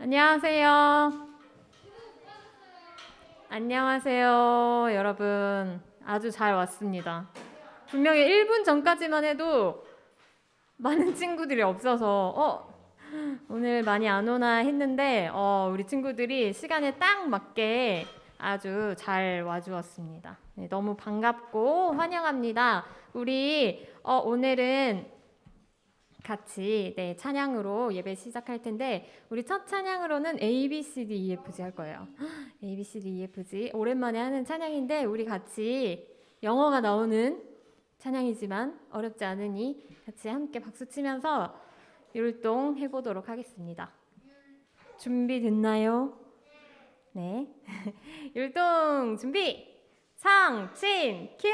안녕하세요. 안녕하세요, 여러분. 아주 잘 왔습니다. 분명히 1분 전까지만 해도 많은 친구들이 없어서 오늘 많이 안 오나 했는데 우리 친구들이 시간에 딱 맞게 아주 잘 와주었습니다. 네, 너무 반갑고 환영합니다. 우리 오늘은 같이 찬양으로 예배 시작할 텐데 우리 첫 찬양으로는 A, B, C, D, E, F, G 할 거예요. A, B, C, D, E, F, G 오랜만에 하는 찬양인데 우리 같이 영어가 나오는 찬양이지만 어렵지 않으니 같이 함께 박수 치면서 율동 해보도록 하겠습니다. 준비됐나요? 네. 율동 준비! 상침 큐!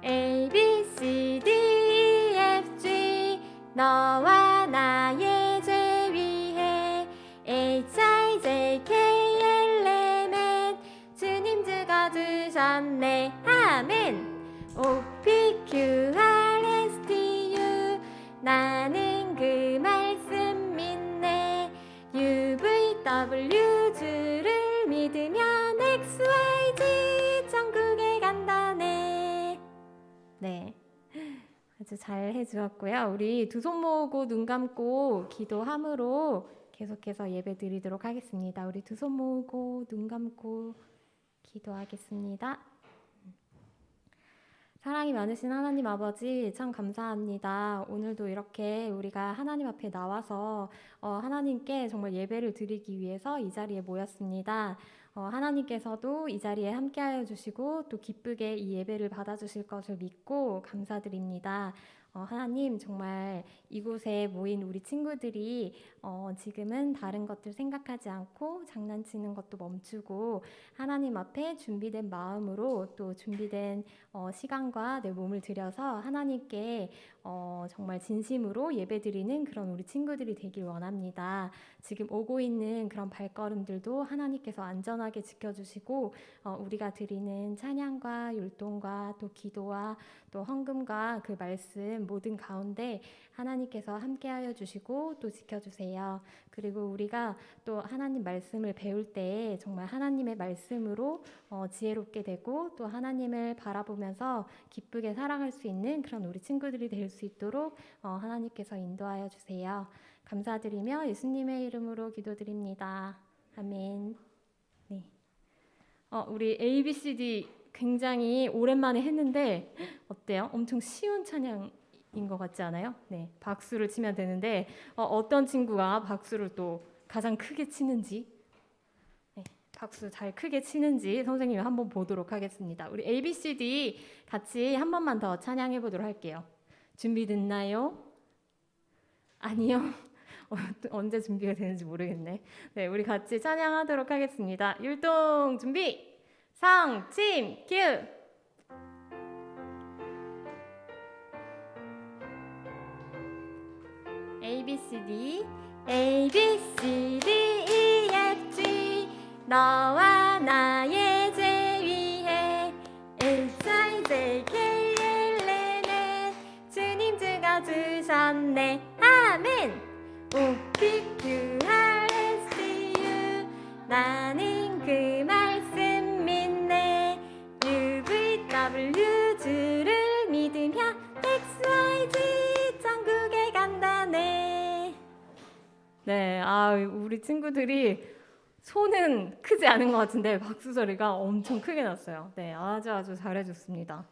A, B, C, D, E, F, G 너와 나의 죄 위해 H, I, J, K, L, M, N 주님 죽어주셨네 아멘 O, P, Q, R, S, T, U 나는 그 말씀 믿네 U, V, W 주를 믿으면 X, Y, Z 천국에 간다네 네, 아주 잘 해주었고요. 우리 두 손 모으고 눈 감고 기도함으로 계속해서 예배 드리도록 하겠습니다. 우리 두 손 모으고 눈 감고 기도하겠습니다. 사랑이 많으신 하나님 아버지 참 감사합니다. 오늘도 이렇게 우리가 하나님 앞에 나와서 하나님께 정말 예배를 드리기 위해서 이 자리에 모였습니다. 하나님께서도 이 자리에 함께하여 주시고 또 기쁘게 이 예배를 받아주실 것을 믿고 감사드립니다. 하나님 정말 이곳에 모인 우리 친구들이 지금은 다른 것들 생각하지 않고 장난치는 것도 멈추고 하나님 앞에 준비된 마음으로 또 준비된 시간과 내 몸을 들여서 하나님께 정말 진심으로 예배드리는 그런 우리 친구들이 되길 원합니다. 지금 오고 있는 그런 발걸음들도 하나님께서 안전하게 지켜주시고 우리가 드리는 찬양과 율동과 또 기도와 또 헌금과 그 말씀 모든 가운데 하나님께서 함께하여 주시고 또 지켜주세요. 그리고 우리가 또 하나님 말씀을 배울 때 정말 하나님의 말씀으로 지혜롭게 되고 또 하나님을 바라보면서 기쁘게 살아갈 수 있는 그런 우리 친구들이 될 수 있도록 하나님께서 인도하여 주세요. 감사드리며 예수님의 이름으로 기도드립니다. 아멘. 네. 우리 ABCD 굉장히 오랜만에 했는데 어때요? 엄청 쉬운 찬양인 것 같지 않아요? 네, 박수를 치면 되는데 어떤 친구가 박수를 또 가장 크게 치는지 박수 잘 크게 치는지 선생님이 한번 보도록 하겠습니다. 우리 ABCD 같이 한 번만 더 찬양해 보도록 할게요. 준비됐나요? 아니요. 언제 준비가 되는지 모르겠네. 네, 우리 같이 찬양하도록 하겠습니다. 율동 준비! 상침 큐! ABCD ABCD EFG 너와 나의 죄 위해 H, I, J, K, L, M, N 주님 죽어주셨네 아멘 O, P, Q, R, S, T, U 나는 그 말씀 믿네 U, V, W 주를 믿으며 X, Y, Z 천국에 간다네 네, 우리 친구들이 손은 크지 않은 것 같은데 박수 소리가 엄청 크게 났어요. 네, 아주 잘해줬습니다.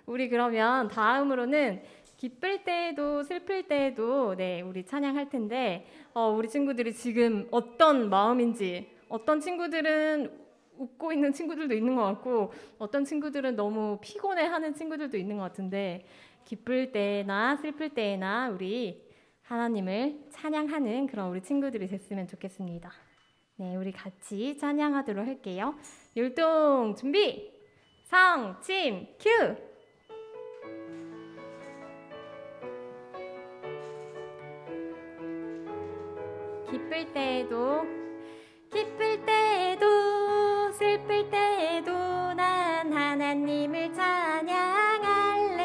우리 그러면 다음으로는 기쁠 때에도 슬플 때에도 우리 찬양할 텐데 우리 친구들이 지금 어떤 마음인지 어떤 친구들은 웃고 있는 친구들도 있는 것 같고 어떤 친구들은 너무 피곤해하는 친구들도 있는 것 같은데 기쁠 때나 슬플 때나 우리 하나님을 찬양하는 그런 우리 친구들이 됐으면 좋겠습니다. 네, 우리 같이 찬양하도록 할게요. 율동 준비! 상침 큐! 기쁠 때에도 슬플 때에도 난 하나님을 찬양할래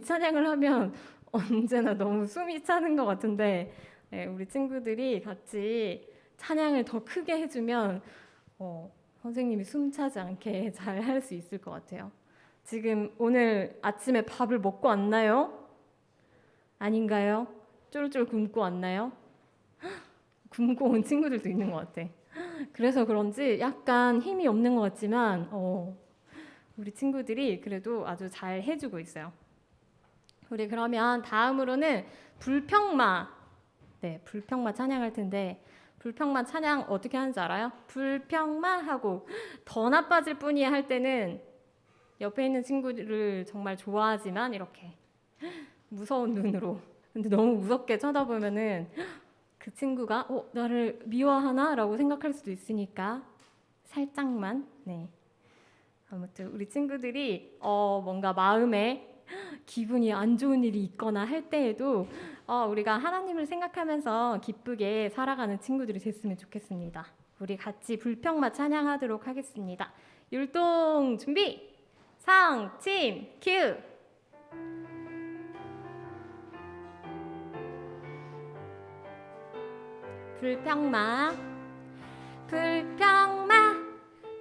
찬양을 하면 언제나 너무 숨이 차는 것 같은데 네, 우리 친구들이 같이 찬양을 더 크게 해주면 선생님이 숨 차지 않게 잘 할 수 있을 것 같아요. 지금 오늘 아침에 밥을 먹고 왔나요? 아닌가요? 쫄쫄 굶고 왔나요? 굶고 온 친구들도 있는 것 같아. 그래서 그런지 약간 힘이 없는 것 같지만 우리 친구들이 그래도 아주 잘 해주고 있어요. 우리 그러면 다음으로는 불평마. 네, 불평마 찬양할 텐데 불평마 찬양 어떻게 하는지 알아요? 불평마 하고 더 나빠질 뿐이야 할 때는 옆에 있는 친구를 정말 좋아하지만 이렇게 무서운 눈으로 근데 너무 무섭게 쳐다보면은 그 친구가 나를 미워하나? 라고 생각할 수도 있으니까 살짝만 네. 아무튼 우리 친구들이 뭔가 마음에 기분이 안 좋은 일이 있거나 할 때에도 우리가 하나님을 생각하면서 기쁘게 살아가는 친구들이 됐으면 좋겠습니다. 우리 같이 불평마 찬양하도록 하겠습니다. 율동 준비! 상침 큐! 불평마 불평마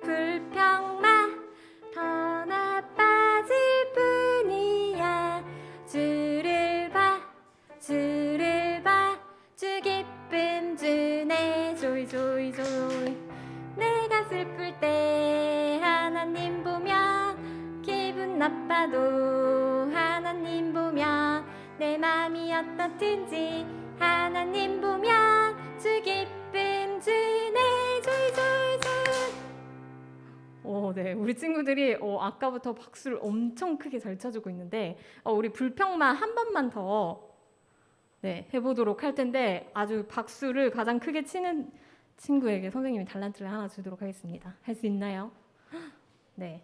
불평마 더 나빠질 뿐이야 주를 봐 주 기쁨 주네 조이 내가 슬플 때 하나님 보면 기분 나빠도 하나님 보면 내 맘이 어떻든지 하나님 보면 주 기쁨 주네 조이 네, 우리 친구들이 아까부터 박수를 엄청 크게 잘 쳐주고 있는데 우리 불평마 한 번만 더 해보도록 할 텐데 아주 박수를 가장 크게 치는 친구에게 선생님이 달란트를 하나 주도록 하겠습니다. 할 수 있나요? 네.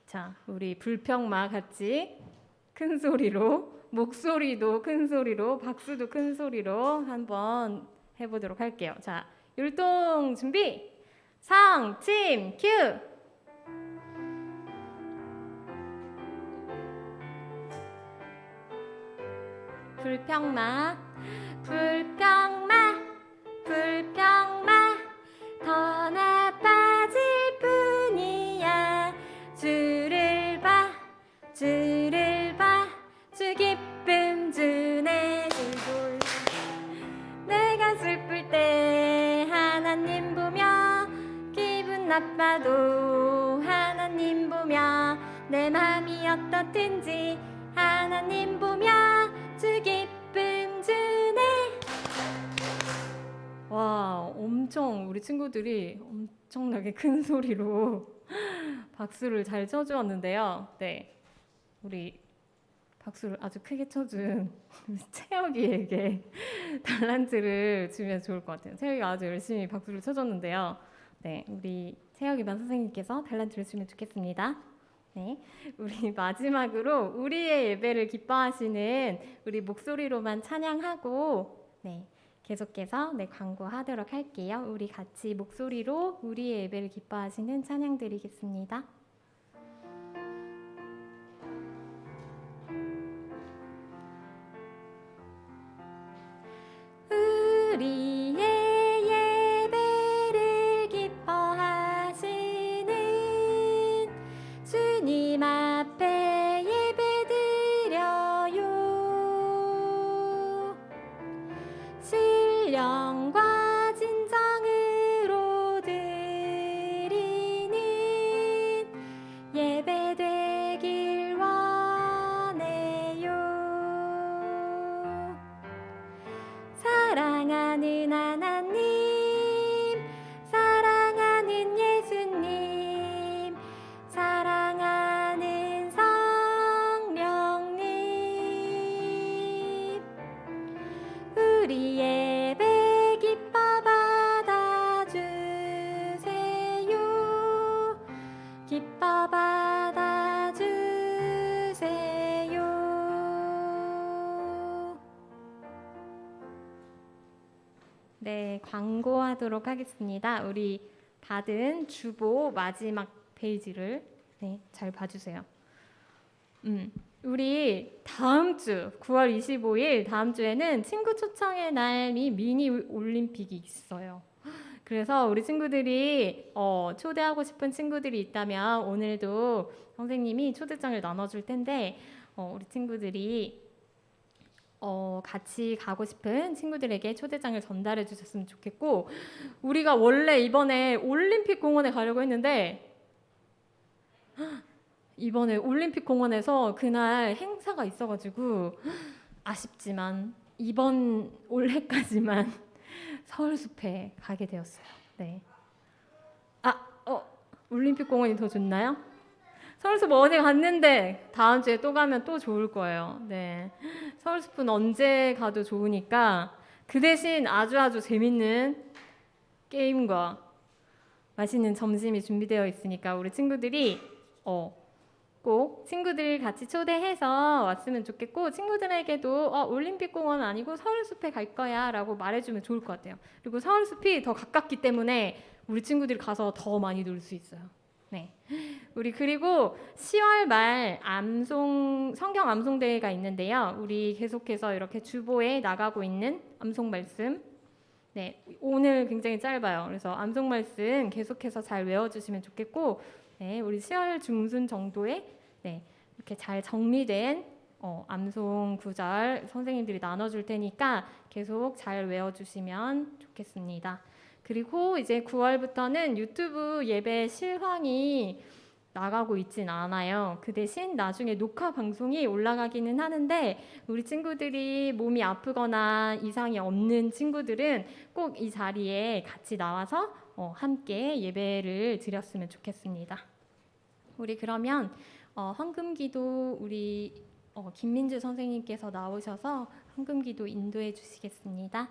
자, 우리 불평마 같이 큰 소리로 목소리도 큰 소리로 박수도 큰 소리로 한번 해보도록 할게요. 자, 율동 준비! 상침 큐! 불평마 더 나빠질 뿐이야 주를 봐 주 기쁨 주네 내가 슬플 때 하나님 보며 기분 나빠도 하나님 보며 내 맘이 어떻든지 하나님 보며 주 기쁨 주네. 와, 엄청 우리 친구들이 엄청나게 큰 소리로 박수를 잘 쳐주었는데요. 네, 우리 박수를 아주 크게 쳐준 채혁이에게 달란트를 주면 좋을 것 같아요. 채혁이가 아주 열심히 박수를 쳐줬는데요. 네, 우리 채혁이반 선생님께서 달란트를 주면 좋겠습니다. 네, 우리 마지막으로 우리의 예배를 기뻐하시는 우리 목소리로만 찬양하고 계속해서 광고하도록 할게요. 우리 같이 목소리로 우리의 예배를 기뻐하시는 찬양 드리겠습니다. 우리의 예배를 기뻐하시는 주님 앞에 예배드려요. 신령과 진정으로 드리는 예배 되길 원해요. 사랑하는 하나님, 사랑하는 예수님, 사랑하는 성령님, 우리 예배 기뻐 받아주세요. 기뻐 받아주세요. 네, 광고하도록 하겠습니다. 우리 받은 주보 마지막 페이지를 잘 봐주세요. 우리 다음 주 9월 25일 다음 주에는 친구 초청의 날이 미니 올림픽이 있어요. 그래서 우리 친구들이 초대하고 싶은 친구들이 있다면 오늘도 선생님이 초대장을 나눠줄 텐데 우리 친구들이 같이 가고 싶은 친구들에게 초대장을 전달해 주셨으면 좋겠고, 우리가 원래 이번에 올림픽 공원에 가려고 했는데 이번에 올림픽 공원에서 그날 행사가 있어가지고 아쉽지만 이번 올해까지만 서울숲에 가게 되었어요. 네. 올림픽 공원이 더 좋나요? 서울숲 어제 갔는데 다음 주에 또 가면 또 좋을 거예요. 네. 서울숲은 언제 가도 좋으니까 그 대신 아주 재밌는 게임과 맛있는 점심이 준비되어 있으니까 우리 친구들이 꼭 친구들 같이 초대해서 왔으면 좋겠고, 친구들에게도 올림픽 공원 아니고 서울숲에 갈 거야 라고 말해주면 좋을 것 같아요. 그리고 서울숲이 더 가깝기 때문에 우리 친구들이 가서 더 많이 놀 수 있어요. 네. 우리 그리고 10월 말 성경 암송 대회가 있는데요. 우리 계속해서 이렇게 주보에 나가고 있는 암송 말씀. 네, 오늘 굉장히 짧아요. 그래서 암송 말씀 계속해서 잘 외워주시면 좋겠고, 네, 우리 10월 중순 정도에 이렇게 잘 정리된 암송 구절 선생님들이 나눠줄 테니까 계속 잘 외워주시면 좋겠습니다. 그리고 이제 9월부터는 유튜브 예배 실황이 나가고 있진 않아요. 그 대신 나중에 녹화 방송이 올라가기는 하는데, 우리 친구들이 몸이 아프거나 이상이 없는 친구들은 꼭 이 자리에 같이 나와서 함께 예배를 드렸으면 좋겠습니다. 우리 그러면 헌금기도 우리 김민주 선생님께서 나오셔서 헌금기도 인도해 주시겠습니다.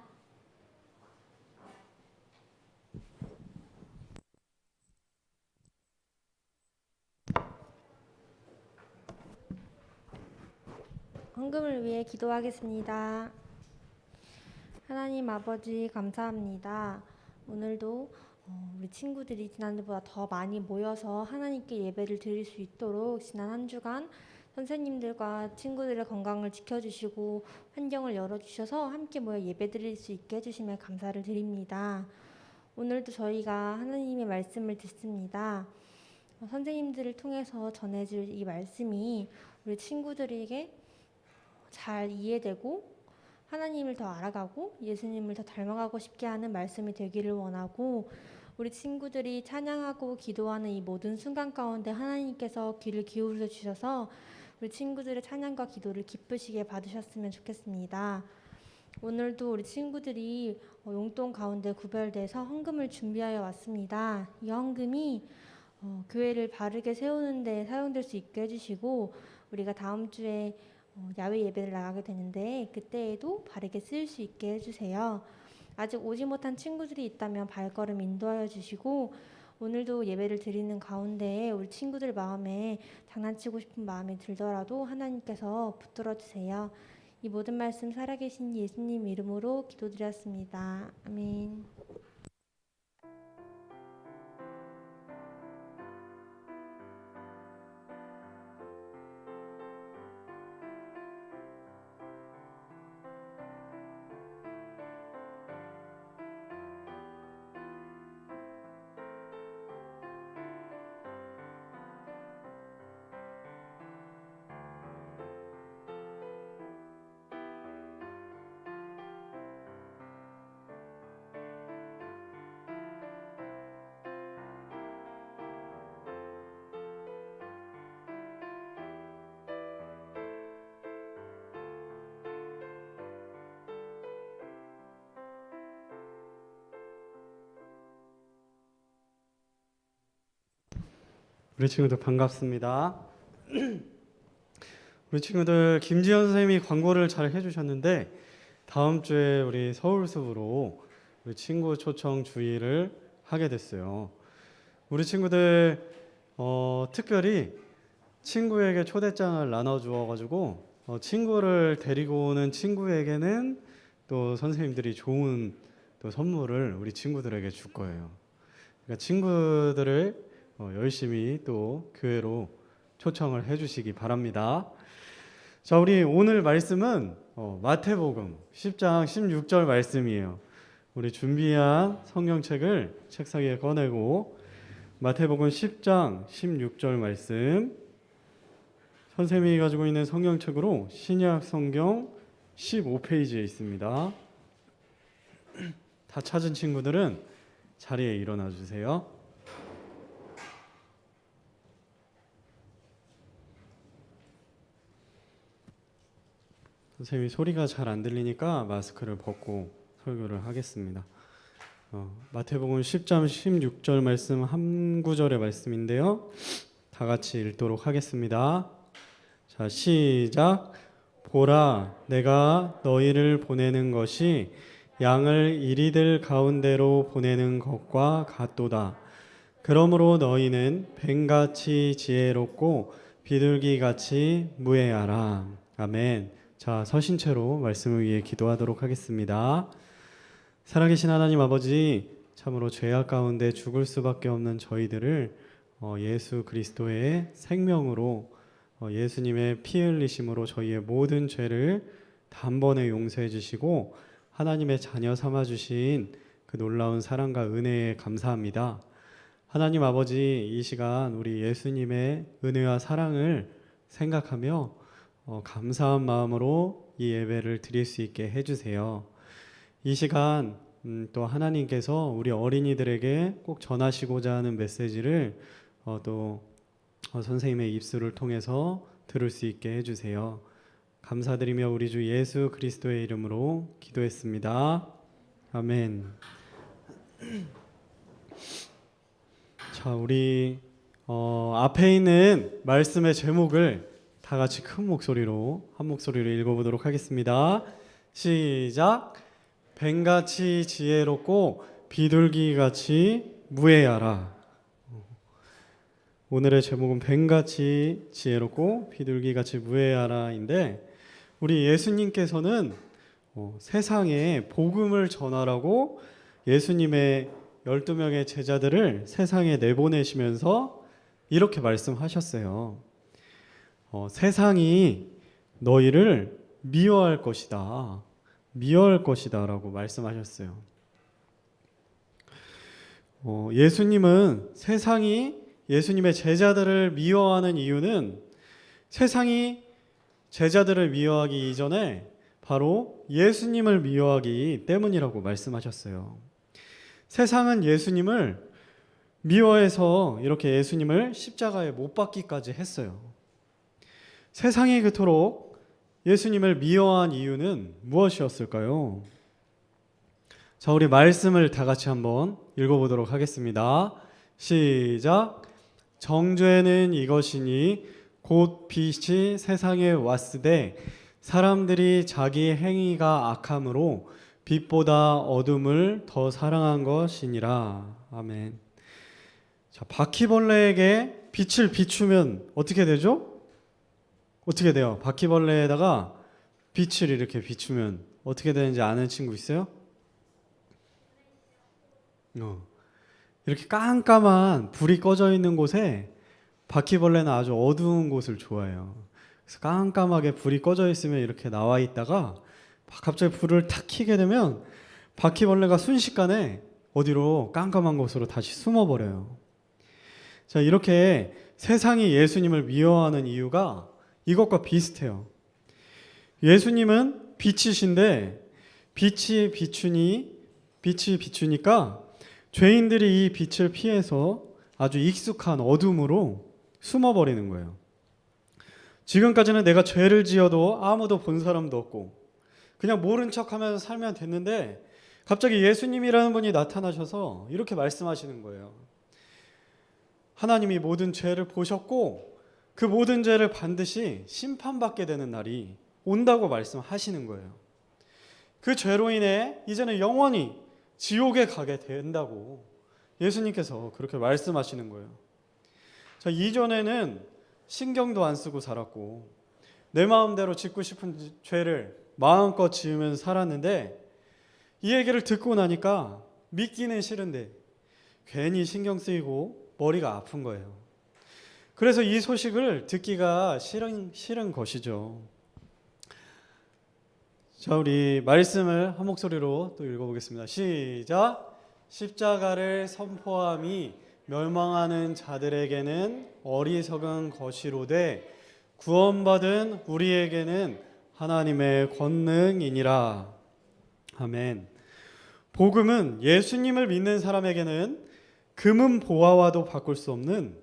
헌금을 위해 기도하겠습니다. 하나님 아버지 감사합니다. 오늘도 우리 친구들이 지난주보다 더 많이 모여서 하나님께 예배를 드릴 수 있도록 지난 한 주간 선생님들과 친구들의 건강을 지켜주시고 환경을 열어주셔서 함께 모여 예배 드릴 수 있게 해주심에 감사를 드립니다. 오늘도 저희가 하나님의 말씀을 듣습니다. 선생님들을 통해서 전해줄 이 말씀이 우리 친구들에게 잘 이해되고 하나님을 더 알아가고 예수님을 더 닮아가고 싶게 하는 말씀이 되기를 원하고, 우리 친구들이 찬양하고 기도하는 이 모든 순간 가운데 하나님께서 귀를 기울여 주셔서 우리 친구들의 찬양과 기도를 기쁘시게 받으셨으면 좋겠습니다. 오늘도 우리 친구들이 용돈 가운데 구별돼서 헌금을 준비하여 왔습니다. 이 헌금이 교회를 바르게 세우는 데 사용될 수 있게 해주시고, 우리가 다음 주에 야외 예배를 나가게 되는데 그때에도 바르게 쓰일 수 있게 해주세요. 아직 오지 못한 친구들이 있다면 발걸음 인도하여 주시고, 오늘도 예배를 드리는 가운데 우리 친구들 마음에 장난치고 싶은 마음이 들더라도 하나님께서 붙들어 주세요. 이 모든 말씀 살아계신 예수님 이름으로 기도드렸습니다. 아멘. 우리 친구들 반갑습니다. 우리 친구들 김지현 선생님이 광고를 잘 해주셨는데 다음 주에 우리 서울숲으로 우리 친구 초청 주의를 하게 됐어요. 우리 친구들 특별히 친구에게 초대장을 나눠주어가지고 친구를 데리고 오는 친구에게는 또 선생님들이 좋은 또 선물을 우리 친구들에게 줄 거예요. 그러니까 친구들을 열심히 또 교회로 초청을 해주시기 바랍니다. 자, 우리 오늘 말씀은 마태복음 10장 16절 말씀이에요. 우리 준비한 성경책을 책상 위에 꺼내고 마태복음 10장 16절 말씀, 선생님이 가지고 있는 성경책으로 신약 성경 15페이지에 있습니다. 다 찾은 친구들은 자리에 일어나 주세요. 선생님이 소리가 잘 안 들리니까 마스크를 벗고 설교를 하겠습니다. 마태복음 10장 16절 말씀 한 구절의 말씀인데요. 다 같이 읽도록 하겠습니다. 자, 시작. 보라, 내가 너희를 보내는 것이 양을 이리들 가운데로 보내는 것과 같도다. 그러므로 너희는 뱀같이 지혜롭고 비둘기같이 무해하라. 아멘. 자, 서신 채로 말씀을 위해 기도하도록 하겠습니다. 살아계신 하나님 아버지, 참으로 죄악 가운데 죽을 수밖에 없는 저희들을 예수 그리스도의 생명으로, 예수님의 피 흘리심으로 저희의 모든 죄를 단번에 용서해 주시고 하나님의 자녀 삼아 주신 그 놀라운 사랑과 은혜에 감사합니다. 하나님 아버지, 이 시간 우리 예수님의 은혜와 사랑을 생각하며 감사한 마음으로 이 예배를 드릴 수 있게 해주세요. 이 시간 또 하나님께서 우리 어린이들에게 꼭 전하시고자 하는 메시지를 또 선생님의 입술을 통해서 들을 수 있게 해주세요. 감사드리며 우리 주 예수 그리스도의 이름으로 기도했습니다. 아멘. 자, 우리 앞에 있는 말씀의 제목을 다 같이 큰 목소리로 한 목소리로 읽어보도록 하겠습니다. 시작. 뱀같이 지혜롭고 비둘기같이 무해하라. 오늘의 제목은 뱀같이 지혜롭고 비둘기같이 무해하라인데, 우리 예수님께서는 세상에 복음을 전하라고 예수님의 12명의 제자들을 세상에 내보내시면서 이렇게 말씀하셨어요. 세상이 너희를 미워할 것이다. 미워할 것이다 라고 말씀하셨어요. 예수님은 세상이 예수님의 제자들을 미워하는 이유는 세상이 제자들을 미워하기 이전에 바로 예수님을 미워하기 때문이라고 말씀하셨어요. 세상은 예수님을 미워해서 이렇게 예수님을 십자가에 못 박기까지 했어요. 세상이 그토록 예수님을 미워한 이유는 무엇이었을까요? 자, 우리 말씀을 다 같이 한번 읽어보도록 하겠습니다. 시작. 정죄는 이것이니 곧 빛이 세상에 왔으되 사람들이 자기 행위가 악함으로 빛보다 어둠을 더 사랑한 것이니라. 아멘. 자, 바퀴벌레에게 빛을 비추면 어떻게 되죠? 어떻게 돼요? 바퀴벌레에다가 빛을 이렇게 비추면 어떻게 되는지 아는 친구 있어요? 이렇게 깜깜한 불이 꺼져 있는 곳에 바퀴벌레는 아주 어두운 곳을 좋아해요. 그래서 깜깜하게 불이 꺼져 있으면 이렇게 나와 있다가 갑자기 불을 탁 켜게 되면 바퀴벌레가 순식간에 어디로 깜깜한 곳으로 다시 숨어버려요. 자, 이렇게 세상이 예수님을 미워하는 이유가 이것과 비슷해요. 예수님은 빛이신데 빛이 비추니까 죄인들이 이 빛을 피해서 아주 익숙한 어둠으로 숨어버리는 거예요. 지금까지는 내가 죄를 지어도 아무도 본 사람도 없고 그냥 모른 척하면서 살면 됐는데 갑자기 예수님이라는 분이 나타나셔서 이렇게 말씀하시는 거예요. 하나님이 모든 죄를 보셨고 그 모든 죄를 반드시 심판받게 되는 날이 온다고 말씀하시는 거예요. 그 죄로 인해 이제는 영원히 지옥에 가게 된다고 예수님께서 그렇게 말씀하시는 거예요. 자, 이전에는 신경도 안 쓰고 살았고 내 마음대로 짓고 싶은 죄를 마음껏 지으면서 살았는데 이 얘기를 듣고 나니까 믿기는 싫은데 괜히 신경 쓰이고 머리가 아픈 거예요. 그래서 이 소식을 듣기가 싫은 것이죠. 자, 우리 말씀을 한 목소리로 또 읽어보겠습니다. 시작. 십자가를 선포함이 멸망하는 자들에게는 어리석은 것이로되 구원받은 우리에게는 하나님의 권능이니라. 아멘. 복음은 예수님을 믿는 사람에게는 금은 보화와도 바꿀 수 없는,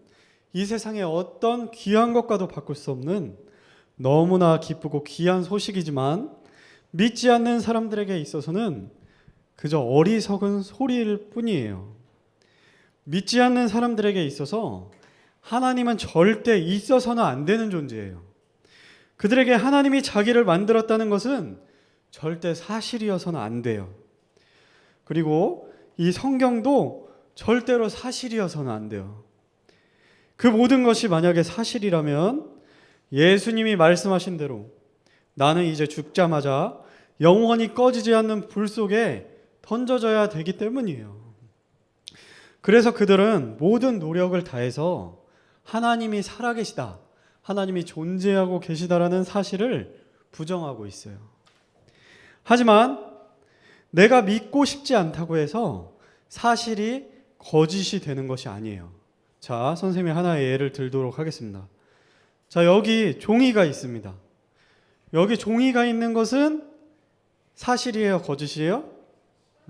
이 세상의 어떤 귀한 것과도 바꿀 수 없는 너무나 기쁘고 귀한 소식이지만, 믿지 않는 사람들에게 있어서는 그저 어리석은 소리일 뿐이에요. 믿지 않는 사람들에게 있어서 하나님은 절대 있어서는 안 되는 존재예요. 그들에게 하나님이 자기를 만들었다는 것은 절대 사실이어서는 안 돼요. 그리고 이 성경도 절대로 사실이어서는 안 돼요. 그 모든 것이 만약에 사실이라면 예수님이 말씀하신 대로 나는 이제 죽자마자 영원히 꺼지지 않는 불 속에 던져져야 되기 때문이에요. 그래서 그들은 모든 노력을 다해서 하나님이 살아계시다, 하나님이 존재하고 계시다라는 사실을 부정하고 있어요. 하지만 내가 믿고 싶지 않다고 해서 사실이 거짓이 되는 것이 아니에요. 자, 선생님이 하나의 예를 들도록 하겠습니다. 자, 여기 종이가 있습니다. 여기 종이가 있는 것은 사실이에요, 거짓이에요?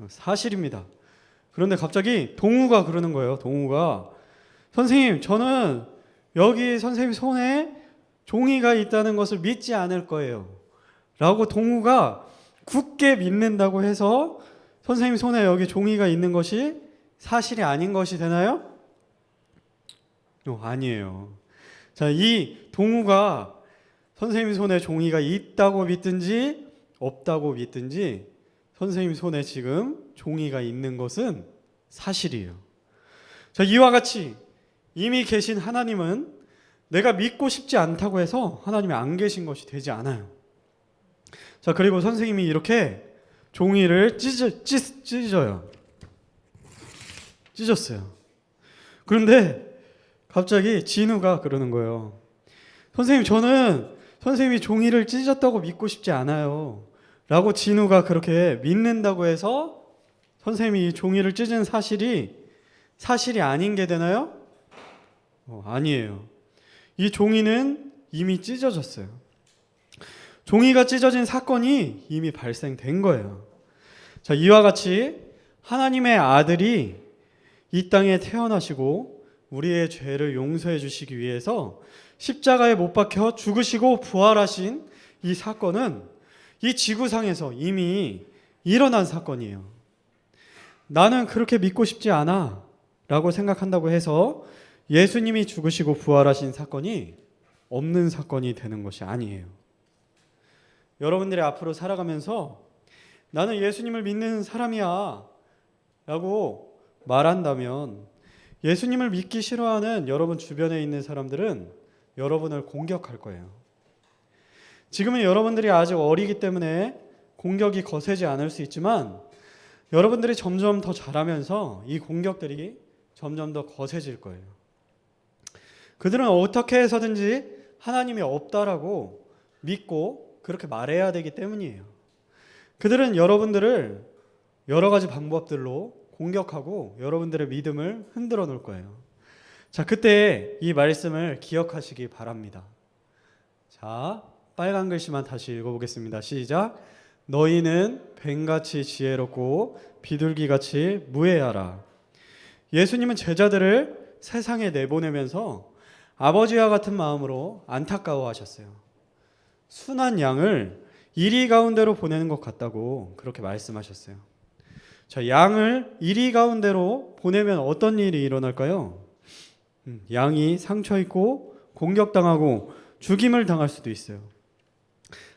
사실입니다. 그런데 갑자기 동우가 그러는 거예요. 동우가, 선생님, 저는 여기 선생님 손에 종이가 있다는 것을 믿지 않을 거예요 라고 동우가 굳게 믿는다고 해서 선생님 손에 여기 종이가 있는 것이 사실이 아닌 것이 되나요? 아니에요. 자, 이 동우가 선생님 손에 종이가 있다고 믿든지 없다고 믿든지 선생님 손에 지금 종이가 있는 것은 사실이에요. 자, 이와 같이 이미 계신 하나님은 내가 믿고 싶지 않다고 해서 하나님이 안 계신 것이 되지 않아요. 자, 그리고 선생님이 이렇게 종이를 찢어요. 찢었어요. 그런데 갑자기 진우가 그러는 거예요. 선생님, 저는 선생님이 종이를 찢었다고 믿고 싶지 않아요 라고 진우가 그렇게 믿는다고 해서 선생님이 이 종이를 찢은 사실이 아닌 게 되나요? 아니에요. 이 종이는 이미 찢어졌어요. 종이가 찢어진 사건이 이미 발생된 거예요. 자, 이와 같이 하나님의 아들이 이 땅에 태어나시고 우리의 죄를 용서해 주시기 위해서 십자가에 못 박혀 죽으시고 부활하신 이 사건은 이 지구상에서 이미 일어난 사건이에요. 나는 그렇게 믿고 싶지 않아 라고 생각한다고 해서 예수님이 죽으시고 부활하신 사건이 없는 사건이 되는 것이 아니에요. 여러분들이 앞으로 살아가면서 나는 예수님을 믿는 사람이야 라고 말한다면 예수님을 믿기 싫어하는 여러분 주변에 있는 사람들은 여러분을 공격할 거예요. 지금은 여러분들이 아직 어리기 때문에 공격이 거세지 않을 수 있지만 여러분들이 점점 더 자라면서 이 공격들이 점점 더 거세질 거예요. 그들은 어떻게 해서든지 하나님이 없다라고 믿고 그렇게 말해야 되기 때문이에요. 그들은 여러분들을 여러 가지 방법들로 공격하고 여러분들의 믿음을 흔들어 놓을 거예요. 자, 그때 이 말씀을 기억하시기 바랍니다. 자, 빨간 글씨만 다시 읽어보겠습니다. 시작. 너희는 뱀같이 지혜롭고 비둘기같이 무해하라. 예수님은 제자들을 세상에 내보내면서 아버지와 같은 마음으로 안타까워하셨어요. 순한 양을 이리 가운데로 보내는 것 같다고 그렇게 말씀하셨어요. 자, 양을 이리 가운데로 보내면 어떤 일이 일어날까요? 양이 상처 입고 공격당하고 죽임을 당할 수도 있어요.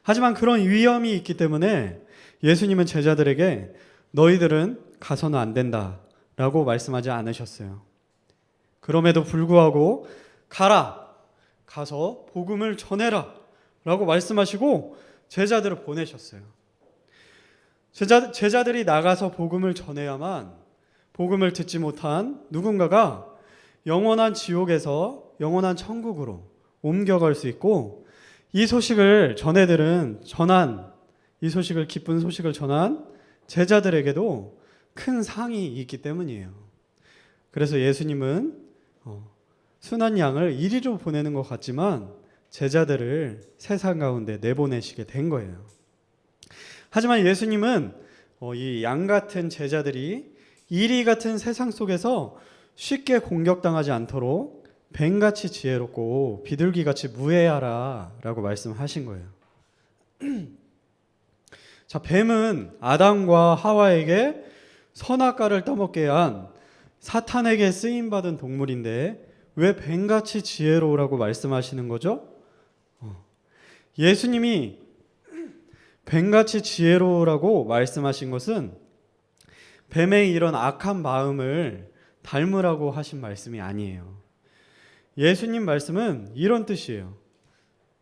하지만 그런 위험이 있기 때문에 예수님은 제자들에게 너희들은 가서는 안 된다 라고 말씀하지 않으셨어요. 그럼에도 불구하고 가서 복음을 전해라 라고 말씀하시고 제자들을 보내셨어요. 제자들이 나가서 복음을 전해야만 복음을 듣지 못한 누군가가 영원한 지옥에서 영원한 천국으로 옮겨갈 수 있고 이 소식을 전한 이 소식을 기쁜 소식을 전한 제자들에게도 큰 상이 있기 때문이에요. 그래서 예수님은 순한 양을 이리로 보내는 것 같지만 제자들을 세상 가운데 내보내시게 된 거예요. 하지만 예수님은 이 양 같은 제자들이 이리 같은 세상 속에서 쉽게 공격당하지 않도록 뱀같이 지혜롭고 비둘기같이 무해하라 라고 말씀하신 거예요. 자, 뱀은 아담과 하와에게 선악과를 따먹게 한 사탄에게 쓰임받은 동물인데 왜 뱀같이 지혜로우라고 말씀하시는 거죠? 예수님이 뱀같이 지혜로우라고 말씀하신 것은 뱀의 이런 악한 마음을 닮으라고 하신 말씀이 아니에요. 예수님 말씀은 이런 뜻이에요.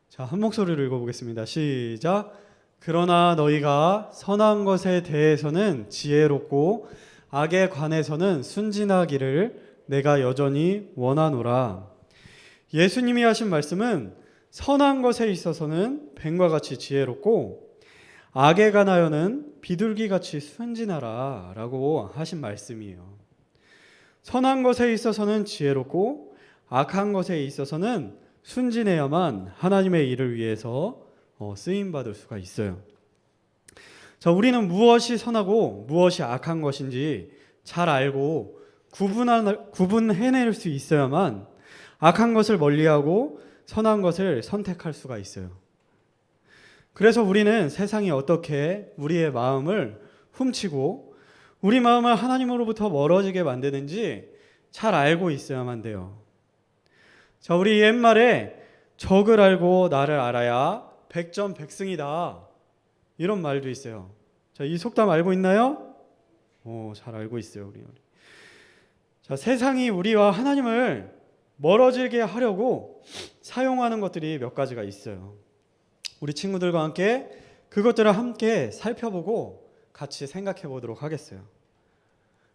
자, 한 목소리로 읽어보겠습니다. 시작. 그러나 너희가 선한 것에 대해서는 지혜롭고 악에 관해서는 순진하기를 내가 여전히 원하노라. 예수님이 하신 말씀은 선한 것에 있어서는 뱀과 같이 지혜롭고 악에 관하여는 비둘기같이 순진하라 라고 하신 말씀이에요. 선한 것에 있어서는 지혜롭고 악한 것에 있어서는 순진해야만 하나님의 일을 위해서 쓰임받을 수가 있어요. 자, 우리는 무엇이 선하고 무엇이 악한 것인지 잘 알고 구분해낼 수 있어야만 악한 것을 멀리하고 선한 것을 선택할 수가 있어요. 그래서 우리는 세상이 어떻게 우리의 마음을 훔치고 우리 마음을 하나님으로부터 멀어지게 만드는지 잘 알고 있어야만 돼요. 자, 우리 옛말에 적을 알고 나를 알아야 백전백승이다 이런 말도 있어요. 자, 이 속담 알고 있나요? 잘 알고 있어요, 우리. 자, 세상이 우리와 하나님을 멀어지게 하려고 사용하는 것들이 몇 가지가 있어요. 우리 친구들과 함께 그것들을 함께 살펴보고 같이 생각해 보도록 하겠어요.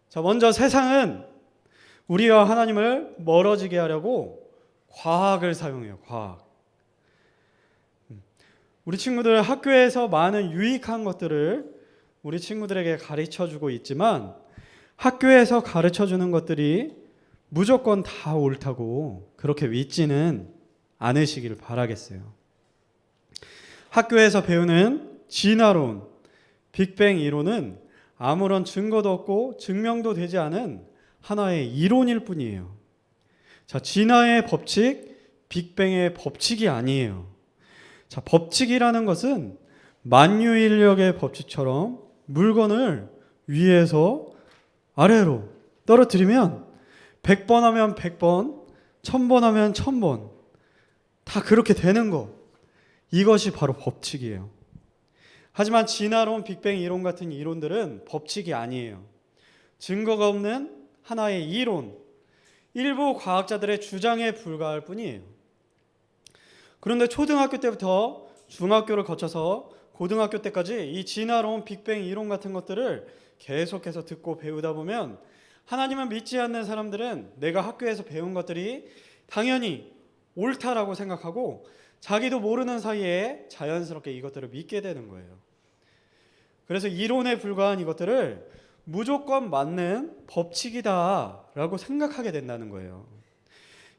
자, 먼저 세상은 우리와 하나님을 멀어지게 하려고 과학을 사용해요. 과학. 우리 친구들 학교에서 많은 유익한 것들을 우리 친구들에게 가르쳐주고 있지만 학교에서 가르쳐주는 것들이 무조건 다 옳다고 그렇게 믿지는 않으시길 바라겠어요. 학교에서 배우는 진화론, 빅뱅 이론은 아무런 증거도 없고 증명도 되지 않은 하나의 이론일 뿐이에요. 자, 진화의 법칙, 빅뱅의 법칙이 아니에요. 자, 법칙이라는 것은 만유인력의 법칙처럼 물건을 위에서 아래로 떨어뜨리면 100번 하면 100번, 1000번 하면 1000번 다 그렇게 되는 것. 이것이 바로 법칙이에요. 하지만 진화론, 빅뱅 이론 같은 이론들은 법칙이 아니에요. 증거가 없는 하나의 이론, 일부 과학자들의 주장에 불과할 뿐이에요. 그런데 초등학교 때부터 중학교를 거쳐서 고등학교 때까지 이 진화론, 빅뱅 이론 같은 것들을 계속해서 듣고 배우다 보면 하나님을 믿지 않는 사람들은 내가 학교에서 배운 것들이 당연히 옳다라고 생각하고 자기도 모르는 사이에 자연스럽게 이것들을 믿게 되는 거예요. 그래서 이론에 불과한 이것들을 무조건 맞는 법칙이다라고 생각하게 된다는 거예요.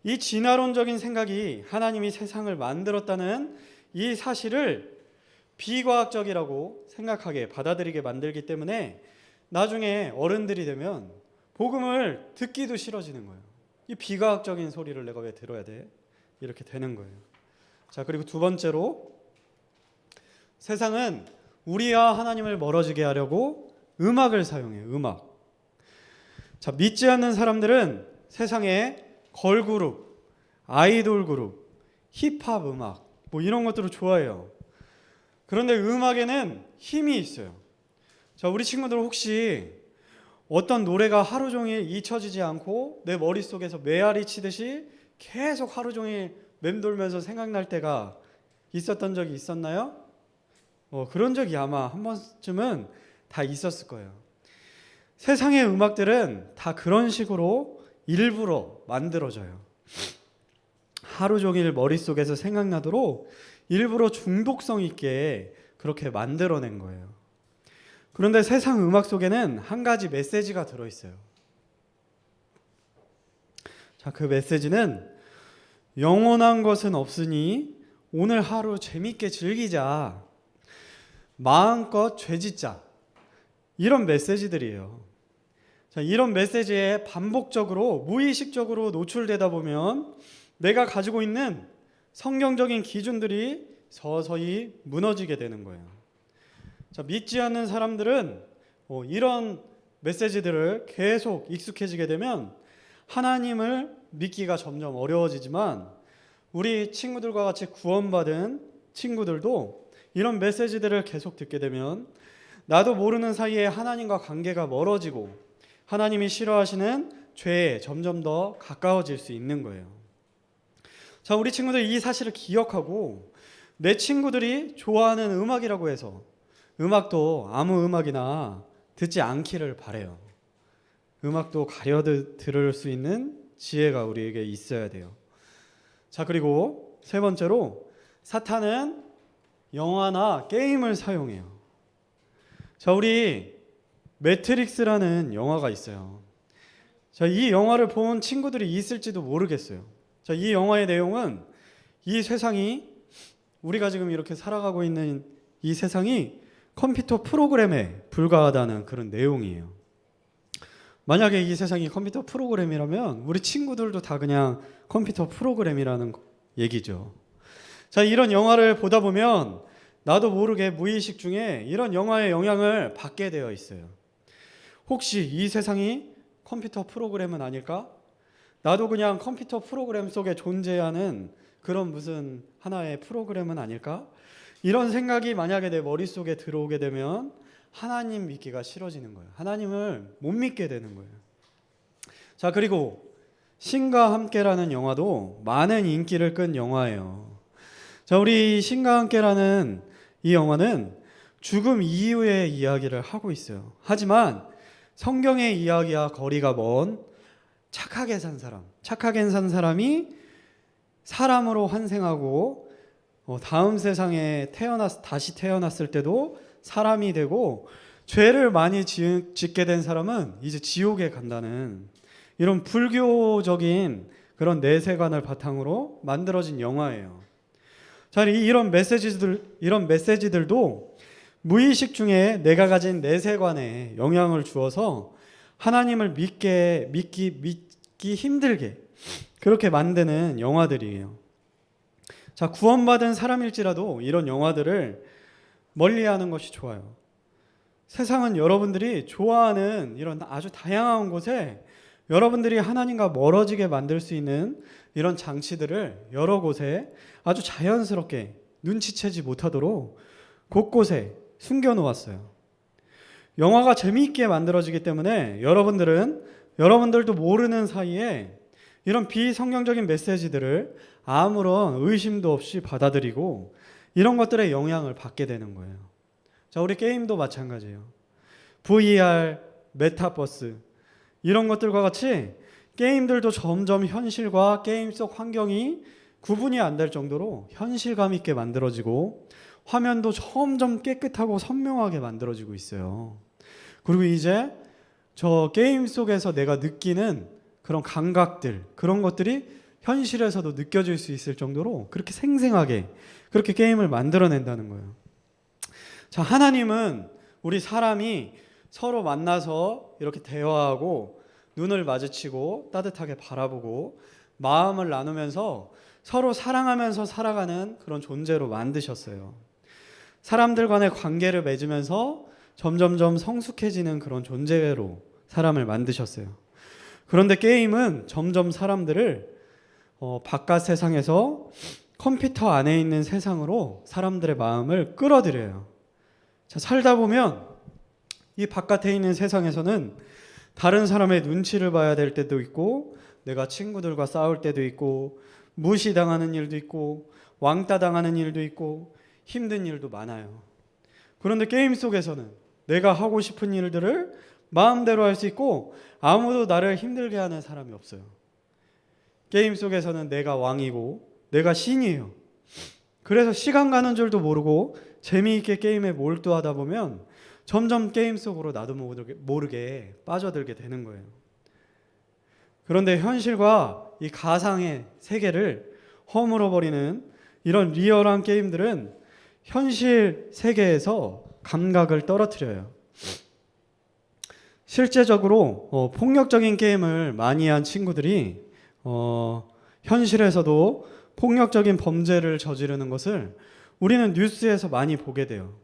이 진화론적인 생각이 하나님이 세상을 만들었다는 이 사실을 비과학적이라고 생각하게 받아들이게 만들기 때문에 나중에 어른들이 되면 복음을 듣기도 싫어지는 거예요. 이 비과학적인 소리를 내가 왜 들어야 돼? 이렇게 되는 거예요. 자, 그리고 두 번째로 세상은 우리와 하나님을 멀어지게 하려고 음악을 사용해요. 음악. 자, 믿지 않는 사람들은 세상에 걸그룹, 아이돌 그룹, 힙합 음악 뭐 이런 것들을 좋아해요. 그런데 음악에는 힘이 있어요. 자, 우리 친구들 혹시 어떤 노래가 하루 종일 잊혀지지 않고 내 머릿속에서 메아리 치듯이 계속 하루 종일 맴돌면서 생각날 때가 있었던 적이 있었나요? 그런 적이 아마 한 번쯤은 다 있었을 거예요. 세상의 음악들은 다 그런 식으로 일부러 만들어져요. 하루 종일 머릿속에서 생각나도록 일부러 중독성 있게 그렇게 만들어낸 거예요. 그런데 세상 음악 속에는 한 가지 메시지가 들어있어요. 자, 그 메시지는 영원한 것은 없으니 오늘 하루 재밌게 즐기자. 마음껏 죄짓자. 이런 메시지들이에요. 자, 이런 메시지에 반복적으로 무의식적으로 노출되다 보면 내가 가지고 있는 성경적인 기준들이 서서히 무너지게 되는 거예요. 자, 믿지 않는 사람들은 이런 메시지들을 계속 익숙해지게 되면 하나님을 믿기가 점점 어려워지지만 우리 친구들과 같이 구원받은 친구들도 이런 메시지들을 계속 듣게 되면 나도 모르는 사이에 하나님과 관계가 멀어지고 하나님이 싫어하시는 죄에 점점 더 가까워질 수 있는 거예요. 자, 우리 친구들 이 사실을 기억하고 내 친구들이 좋아하는 음악이라고 해서 음악도 아무 음악이나 듣지 않기를 바래요. 음악도 가려 들을 수 있는 지혜가 우리에게 있어야 돼요. 자, 그리고 세 번째로 사탄은 영화나 게임을 사용해요. 자, 우리 매트릭스라는 영화가 있어요. 자, 이 영화를 본 친구들이 있을지도 모르겠어요. 자, 이 영화의 내용은 이 세상이 우리가 지금 이렇게 살아가고 있는 이 세상이 컴퓨터 프로그램에 불과하다는 그런 내용이에요. 만약에 이 세상이 컴퓨터 프로그램이라면 우리 친구들도 다 그냥 컴퓨터 프로그램이라는 얘기죠. 자, 이런 영화를 보다 보면 나도 모르게 무의식 중에 이런 영화의 영향을 받게 되어 있어요. 혹시 이 세상이 컴퓨터 프로그램은 아닐까? 나도 그냥 컴퓨터 프로그램 속에 존재하는 그런 무슨 하나의 프로그램은 아닐까? 이런 생각이 만약에 내 머릿속에 들어오게 되면 하나님 믿기가 싫어지는 거예요. 하나님을 못 믿게 되는 거예요. 자, 그리고 신과 함께라는 영화도 많은 인기를 끈 영화예요. 자, 우리 신과 함께라는 이 영화는 죽음 이후의 이야기를 하고 있어요. 하지만 성경의 이야기와 거리가 먼 착하게 산 사람이 사람으로 환생하고 다음 세상에 다시 태어났을 때도 사람이 되고 죄를 많이 짓게 된 사람은 이제 지옥에 간다는 이런 불교적인 그런 내세관을 바탕으로 만들어진 영화예요. 자, 이런 메시지들도 무의식 중에 내가 가진 내세관에 영향을 주어서 하나님을 믿기 힘들게 그렇게 만드는 영화들이에요. 자, 구원받은 사람일지라도 이런 영화들을 멀리하는 것이 좋아요. 세상은 여러분들이 좋아하는 이런 아주 다양한 곳에 여러분들이 하나님과 멀어지게 만들 수 있는 이런 장치들을 여러 곳에 아주 자연스럽게 눈치채지 못하도록 곳곳에 숨겨놓았어요. 영화가 재미있게 만들어지기 때문에 여러분들도 모르는 사이에 이런 비성경적인 메시지들을 아무런 의심도 없이 받아들이고 이런 것들의 영향을 받게 되는 거예요. 자, 우리 게임도 마찬가지예요. VR, 메타버스 이런 것들과 같이 게임들도 점점 현실과 게임 속 환경이 구분이 안 될 정도로 현실감 있게 만들어지고 화면도 점점 깨끗하고 선명하게 만들어지고 있어요. 그리고 이제 저 게임 속에서 내가 느끼는 그런 감각들, 그런 것들이 현실에서도 느껴질 수 있을 정도로 그렇게 생생하게 그렇게 게임을 만들어낸다는 거예요. 자, 하나님은 우리 사람이 서로 만나서 이렇게 대화하고 눈을 마주치고 따뜻하게 바라보고 마음을 나누면서 서로 사랑하면서 살아가는 그런 존재로 만드셨어요. 사람들 간의 관계를 맺으면서 점점점 성숙해지는 그런 존재로 사람을 만드셨어요. 그런데 게임은 점점 사람들을 바깥 세상에서 컴퓨터 안에 있는 세상으로 사람들의 마음을 끌어들여요. 자, 살다 보면 이 바깥에 있는 세상에서는 다른 사람의 눈치를 봐야 될 때도 있고 내가 친구들과 싸울 때도 있고 무시당하는 일도 있고 왕따 당하는 일도 있고 힘든 일도 많아요. 그런데 게임 속에서는 내가 하고 싶은 일들을 마음대로 할 수 있고 아무도 나를 힘들게 하는 사람이 없어요. 게임 속에서는 내가 왕이고 내가 신이에요. 그래서 시간 가는 줄도 모르고 재미있게 게임에 몰두하다 보면 점점 게임 속으로 나도 모르게 빠져들게 되는 거예요. 그런데 현실과 이 가상의 세계를 허물어 버리는 이런 리얼한 게임들은 현실 세계에서 감각을 떨어뜨려요. 실제적으로 폭력적인 게임을 많이 한 친구들이 현실에서도 폭력적인 범죄를 저지르는 것을 우리는 뉴스에서 많이 보게 돼요.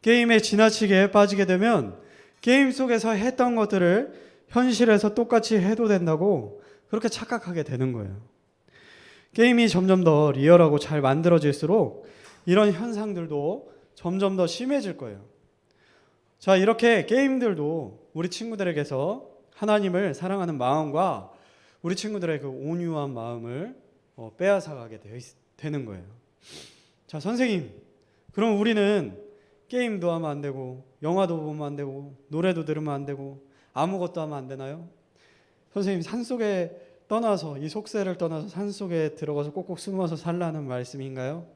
게임에 지나치게 빠지게 되면 게임 속에서 했던 것들을 현실에서 똑같이 해도 된다고 그렇게 착각하게 되는 거예요. 게임이 점점 더 리얼하고 잘 만들어질수록 이런 현상들도 점점 더 심해질 거예요. 자, 이렇게 게임들도 우리 친구들에게서 하나님을 사랑하는 마음과 우리 친구들의 그 온유한 마음을 빼앗아가게 되는 거예요. 자, 선생님, 그럼 우리는 게임도 하면 안 되고 영화도 보면 안 되고 노래도 들으면 안 되고 아무것도 하면 안 되나요? 선생님, 산속에 떠나서 이 속세를 떠나서 산속에 들어가서 꼭꼭 숨어서 살라는 말씀인가요?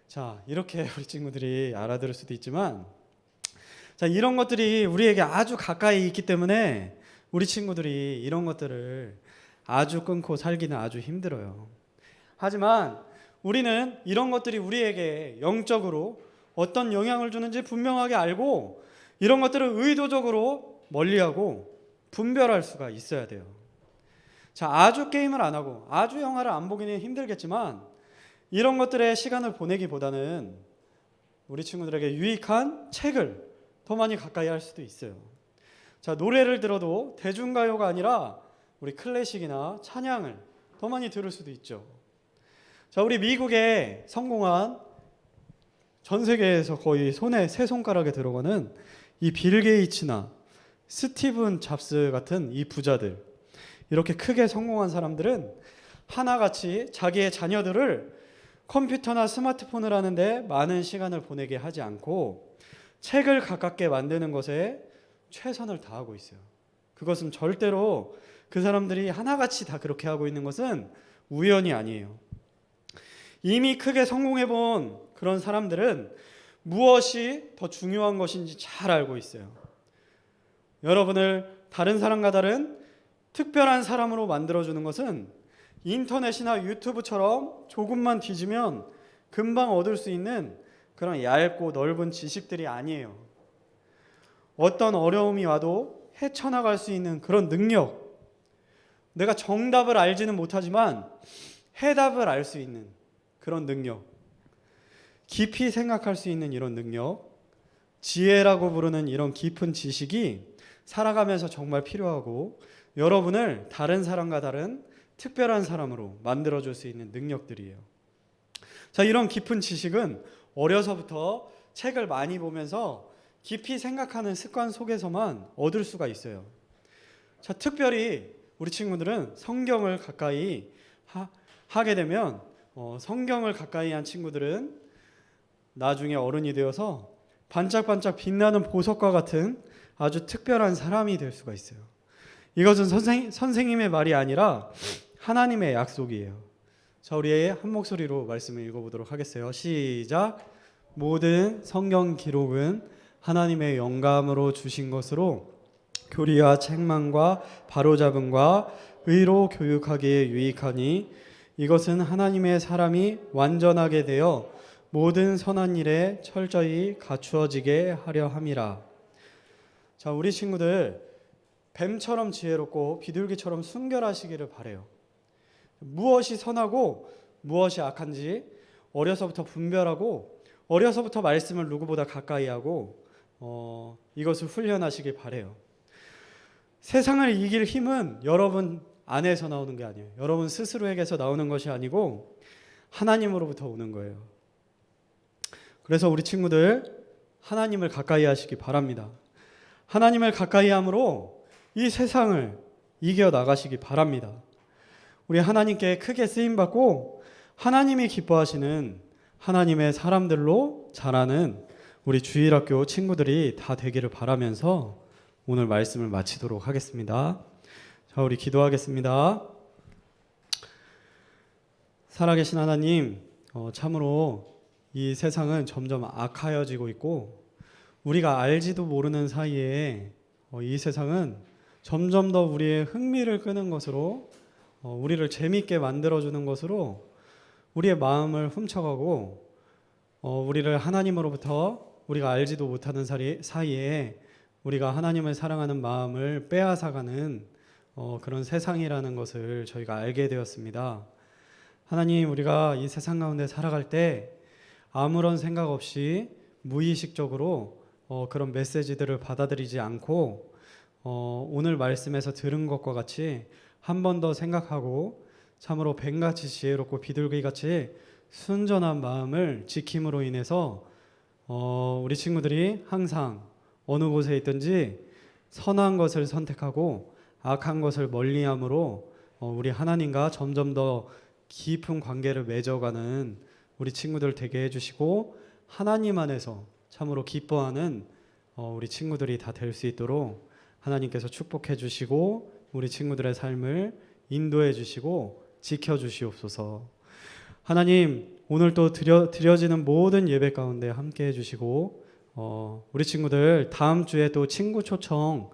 자, 이렇게 우리 친구들이 알아들을 수도 있지만, 자, 이런 것들이 우리에게 아주 가까이 있기 때문에 우리 친구들이 이런 것들을 아주 끊고 살기는 아주 힘들어요. 하지만 우리는 이런 것들이 우리에게 영적으로 어떤 영향을 주는지 분명하게 알고 이런 것들을 의도적으로 멀리하고 분별할 수가 있어야 돼요. 자, 아주 게임을 안 하고 아주 영화를 안 보기는 힘들겠지만 이런 것들에 시간을 보내기보다는 우리 친구들에게 유익한 책을 더 많이 가까이 할 수도 있어요. 자, 노래를 들어도 대중가요가 아니라 우리 클래식이나 찬양을 더 많이 들을 수도 있죠. 자, 우리 미국에 성공한 전 세계에서 거의 손에 세 손가락에 들어가는 이 빌 게이츠나 스티븐 잡스 같은 이 부자들, 이렇게 크게 성공한 사람들은 하나같이 자기의 자녀들을 컴퓨터나 스마트폰을 하는데 많은 시간을 보내게 하지 않고 책을 가깝게 만드는 것에 최선을 다하고 있어요. 그것은 절대로 그 사람들이 하나같이 다 그렇게 하고 있는 것은 우연이 아니에요. 이미 크게 성공해 본 그런 사람들은 무엇이 더 중요한 것인지 잘 알고 있어요. 여러분을 다른 사람과 다른 특별한 사람으로 만들어주는 것은 인터넷이나 유튜브처럼 조금만 뒤지면 금방 얻을 수 있는 그런 얇고 넓은 지식들이 아니에요. 어떤 어려움이 와도 헤쳐나갈 수 있는 그런 능력, 내가 정답을 알지는 못하지만 해답을 알 수 있는 그런 능력, 깊이 생각할 수 있는 이런 능력, 지혜라고 부르는 이런 깊은 지식이 살아가면서 정말 필요하고 여러분을 다른 사람과 다른 특별한 사람으로 만들어줄 수 있는 능력들이에요. 자, 이런 깊은 지식은 어려서부터 책을 많이 보면서 깊이 생각하는 습관 속에서만 얻을 수가 있어요. 자, 특별히 우리 친구들은 성경을 가까이 하게 되면 성경을 가까이 한 친구들은 나중에 어른이 되어서 반짝반짝 빛나는 보석과 같은 아주 특별한 사람이 될 수가 있어요. 이것은 선생님의 말이 아니라 하나님의 약속이에요. 자, 우리 한 목소리로 말씀을 읽어보도록 하겠어요. 시작. 모든 성경 기록은 하나님의 영감으로 주신 것으로 교리와 책망과 바로잡음과 의로 교육하기에 유익하니 이것은 하나님의 사람이 완전하게 되어 모든 선한 일에 철저히 갖추어지게 하려 함이라. 자, 우리 친구들 뱀처럼 지혜롭고 비둘기처럼 순결하시기를 바래요. 무엇이 선하고 무엇이 악한지 어려서부터 분별하고 어려서부터 말씀을 누구보다 가까이 하고 이것을 훈련하시길 바래요. 세상을 이길 힘은 여러분 안에서 나오는 게 아니에요. 여러분 스스로에게서 나오는 것이 아니고 하나님으로부터 오는 거예요. 그래서 우리 친구들 하나님을 가까이 하시기 바랍니다. 하나님을 가까이 함으로 이 세상을 이겨 나가시기 바랍니다. 우리 하나님께 크게 쓰임받고 하나님이 기뻐하시는 하나님의 사람들로 자라는 우리 주일학교 친구들이 다 되기를 바라면서 오늘 말씀을 마치도록 하겠습니다. 자, 우리 기도하겠습니다. 살아계신 하나님, 참으로 이 세상은 점점 악하여지고 있고 우리가 알지도 모르는 사이에 이 세상은 점점 더 우리의 흥미를 끄는 것으로 우리를 재미있게 만들어주는 것으로 우리의 마음을 훔쳐가고 우리를 하나님으로부터 우리가 알지도 못하는 사이에 우리가 하나님을 사랑하는 마음을 빼앗아가는 그런 세상이라는 것을 저희가 알게 되었습니다. 하나님, 우리가 이 세상 가운데 살아갈 때 아무런 생각 없이 무의식적으로 그런 메시지들을 받아들이지 않고 오늘 말씀에서 들은 것과 같이 한 번 더 생각하고 참으로 뱀같이 지혜롭고 비둘기같이 순전한 마음을 지킴으로 인해서 우리 친구들이 항상 어느 곳에 있든지 선한 것을 선택하고 악한 것을 멀리함으로 우리 하나님과 점점 더 깊은 관계를 맺어가는 우리 친구들 되게 해주시고 하나님 안에서 참으로 기뻐하는 우리 친구들이 다 될 수 있도록 하나님께서 축복해 주시고 우리 친구들의 삶을 인도해 주시고 지켜 주시옵소서. 하나님, 오늘 또 드려지는 모든 예배 가운데 함께 해주시고 우리 친구들 다음 주에 또 친구 초청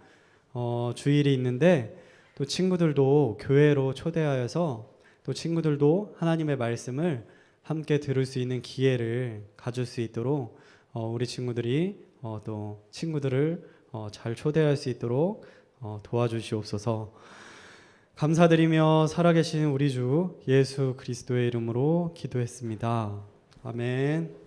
주일이 있는데 또 친구들도 교회로 초대하여서 또 친구들도 하나님의 말씀을 함께 들을 수 있는 기회를 가질 수 있도록 우리 친구들이 또 친구들을 잘 초대할 수 있도록 도와주시옵소서. 감사드리며 살아계신 우리 주 예수 그리스도의 이름으로 기도했습니다. 아멘.